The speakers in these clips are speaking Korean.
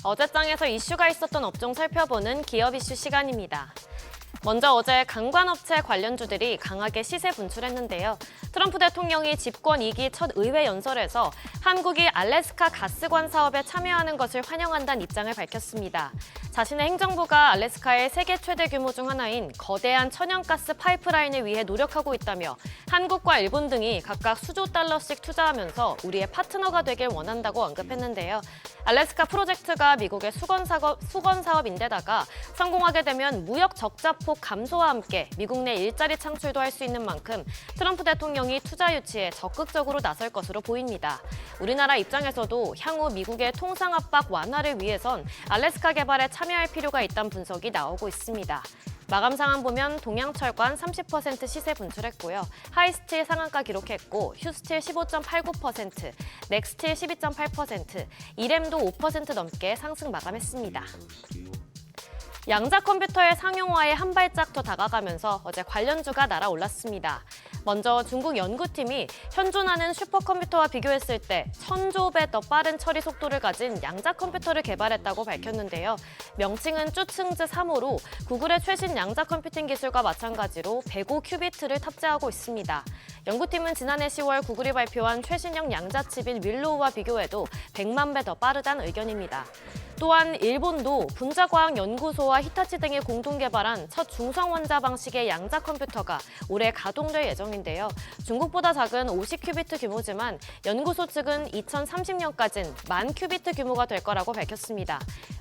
어제장에서 이슈가 있었던 업종 살펴보는 기업 이슈 시간입니다. 먼저 어제 관광업체 관련주들이 강하게 시세 분출했는데요. 트럼프 대통령이 집권 2기 첫 의회 연설에서 한국이 알래스카 가스관 사업에 참여하는 것을 환영한다는 입장을 밝혔습니다. 자신의 행정부가 알래스카의 세계 최대 규모 중 하나인 거대한 천연가스 파이프라인을 위해 노력하고 있다며 한국과 일본 등이 각각 수조 달러씩 투자하면서 우리의 파트너가 되길 원한다고 언급했는데요. 알래스카 프로젝트가 미국의 수건 사업인데다가 성공하게 되면 무역 적자폭 감소와 함께 미국 내 일자리 창출도 할 수 있는 만큼 트럼프 대통령이 투자 유치에 적극적으로 나설 것으로 보입니다. 우리나라 입장에서도 향후 미국의 통상 압박 완화를 위해선 알래스카 개발에 참여할 필요가 있다는 분석이 나오고 있습니다. 마감 상황 보면 동양철관 30% 시세 분출했고요. 하이스틸 상한가 기록했고 휴스틸 15.89%, 넥스틸 12.8%, 이램도 5% 넘게 상승 마감했습니다. 양자 컴퓨터의 상용화에 한 발짝 더 다가가면서 어제 관련주가 날아올랐습니다. 먼저 중국 연구팀이 현존하는 슈퍼컴퓨터와 비교했을 때 1000조 배 더 빠른 처리 속도를 가진 양자 컴퓨터를 개발했다고 밝혔는데요. 명칭은 쭈층즈 3호로 구글의 최신 양자 컴퓨팅 기술과 마찬가지로 105 큐비트를 탑재하고 있습니다. 연구팀은 지난해 10월 구글이 발표한 최신형 양자 칩인 윌로우와 비교해도 100만 배 더 빠르다는 의견입니다. 또한 일본도 분자과학연구소와 히타치 등이 공동 개발한 첫 중성원자 방식의 양자 컴퓨터가 올해 가동될 예정인데요. 중국보다 작은 50큐비트 규모지만 연구소 측은 2030년까지는 10,000큐비트 규모가 될 거라고 밝혔습니다.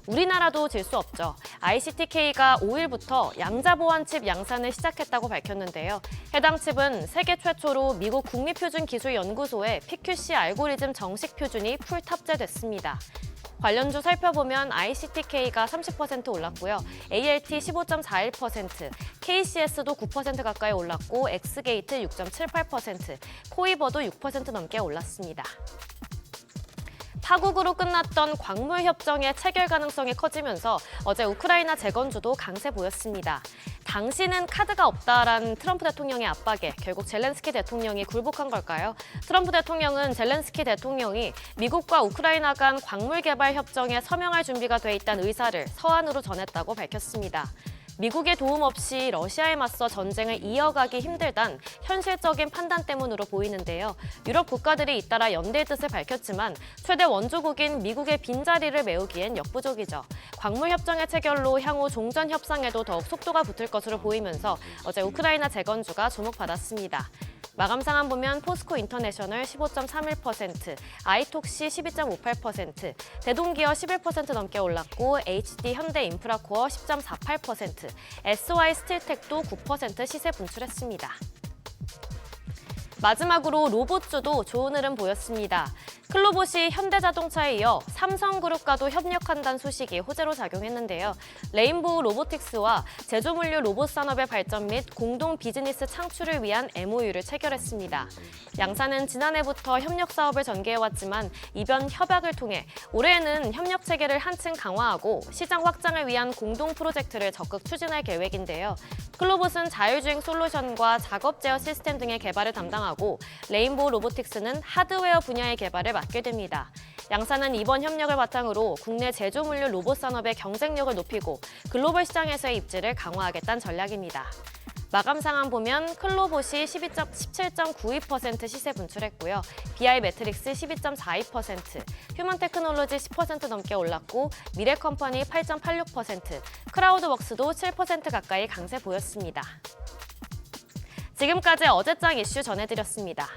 우리나라도 질 수 없죠. ICTK가 5일부터 양자 보안칩 양산을 시작했다고 밝혔는데요. 해당 칩은 세계 최초로 미국 국립표준기술연구소의 PQC 알고리즘 정식 표준이 풀 탑재됐습니다. 관련주 살펴보면 ICTK가 30% 올랐고요. ALT 15.41%, KCS도 9% 가까이 올랐고 엑스게이트 6.78%, 코이버도 6% 넘게 올랐습니다. 파국으로 끝났던 광물 협정의 체결 가능성이 커지면서 어제 우크라이나 재건주도 강세 보였습니다. 당신은 카드가 없다라는 트럼프 대통령의 압박에 결국 젤렌스키 대통령이 굴복한 걸까요? 트럼프 대통령은 젤렌스키 대통령이 미국과 우크라이나 간 광물 개발 협정에 서명할 준비가 돼 있다는 의사를 서한으로 전했다고 밝혔습니다. 미국의 도움 없이 러시아에 맞서 전쟁을 이어가기 힘들단 현실적인 판단 때문으로 보이는데요. 유럽 국가들이 잇따라 연대의 뜻을 밝혔지만 최대 원조국인 미국의 빈자리를 메우기엔 역부족이죠. 광물 협정의 체결로 향후 종전 협상에도 더욱 속도가 붙을 것으로 보이면서 어제 우크라이나 재건주가 주목받았습니다. 마감 상황 보면 포스코 인터내셔널 15.31%, 아이톡시 12.58%, 대동기어 11% 넘게 올랐고 HD 현대인프라코어 10.48%, SY 스틸텍도 9% 시세 분출했습니다. 마지막으로 로봇주도 좋은 흐름 보였습니다. 클로봇이 현대자동차에 이어 삼성그룹과도 협력한다는 소식이 호재로 작용했는데요. 레인보우 로보틱스와 제조물류 로봇 산업의 발전 및 공동 비즈니스 창출을 위한 MOU를 체결했습니다. 양사는 지난해부터 협력 사업을 전개해왔지만 이번 협약을 통해 올해에는 협력 체계를 한층 강화하고 시장 확장을 위한 공동 프로젝트를 적극 추진할 계획인데요. 클로봇은 자율주행 솔루션과 작업 제어 시스템 등의 개발을 담당하고 레인보우 로보틱스는 하드웨어 분야의 개발을 맡게 됩니다. 양사는 이번 협력을 바탕으로 국내 제조물류 로봇 산업의 경쟁력을 높이고 글로벌 시장에서의 입지를 강화하겠다는 전략입니다. 마감 상황 보면 클로봇이 17.92% 시세 분출했고요. BI 매트릭스 12.42%, 휴먼 테크놀로지 10% 넘게 올랐고 미래컴퍼니 8.86%, 크라우드웍스도 7% 가까이 강세 보였습니다. 지금까지 어제장 이슈 전해드렸습니다.